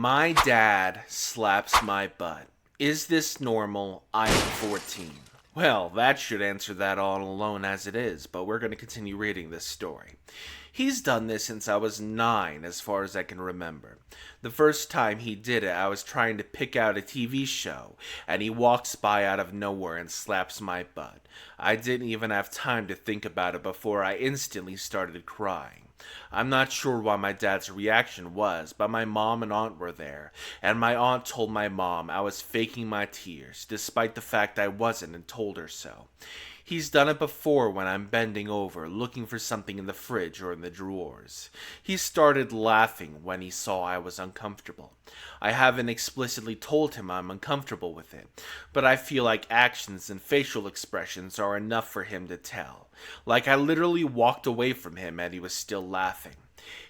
My dad slaps my butt. Is this normal? I am 14. Well, that should answer that all alone as it is, but we're going to continue reading this story. He's done this since I was 9, as far as I can remember. The first time he did it, I was trying to pick out a TV show, and he walks by out of nowhere and slaps my butt. I didn't even have time to think about it before I instantly started crying. I'm not sure what my dad's reaction was, but my mom and aunt were there, and my aunt told my mom I was faking my tears, despite the fact I wasn't, and told her so. He's done it before when I'm bending over, looking for something in the fridge or in the drawers. He started laughing when he saw I was uncomfortable. I haven't explicitly told him I'm uncomfortable with it, but I feel like actions and facial expressions are enough for him to tell. Like I literally walked away from him and he was still laughing.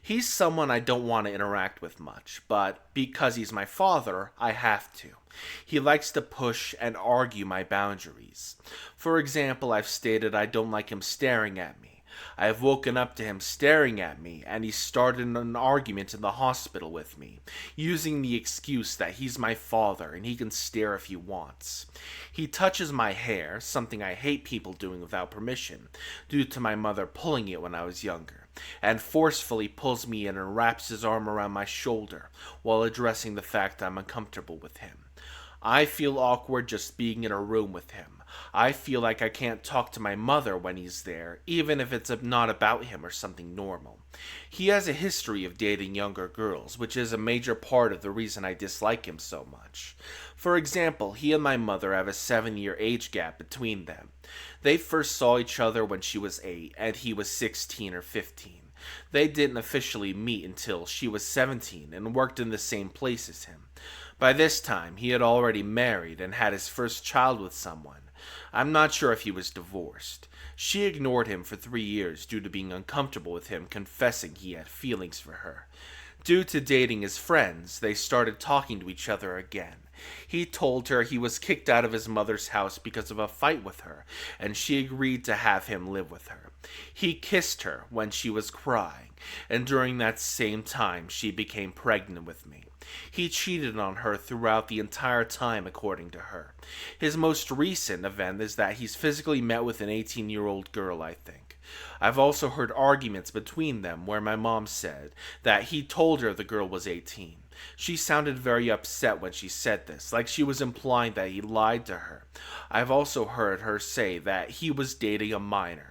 He's someone I don't want to interact with much, but because he's my father, I have to. He likes to push and argue my boundaries. For example, I've stated I don't like him staring at me. I've woken up to him staring at me, and he started an argument in the hospital with me, using the excuse that he's my father and he can stare if he wants. He touches my hair, something I hate people doing without permission, due to my mother pulling it when I was younger, and forcefully pulls me in and wraps his arm around my shoulder while addressing the fact I'm uncomfortable with him. I feel awkward just being in a room with him. I feel like I can't talk to my mother when he's there, even if it's not about him or something normal. He has a history of dating younger girls, which is a major part of the reason I dislike him so much. For example, he and my mother have a 7-year age gap between them. They first saw each other when she was 8 and he was 16 or 15. They didn't officially meet until she was 17 and worked in the same place as him. By this time, he had already married and had his first child with someone. I'm not sure if he was divorced. She ignored him for 3 years due to being uncomfortable with him confessing he had feelings for her. Due to dating his friends, they started talking to each other again. He told her he was kicked out of his mother's house because of a fight with her, and she agreed to have him live with her. He kissed her when she was crying, and during that same time she became pregnant with me. He cheated on her throughout the entire time, according to her. His most recent event is that he's physically met with an 18-year-old girl, I think. I've also heard arguments between them where my mom said that he told her the girl was 18. She sounded very upset when she said this, like she was implying that he lied to her. I've also heard her say that he was dating a minor.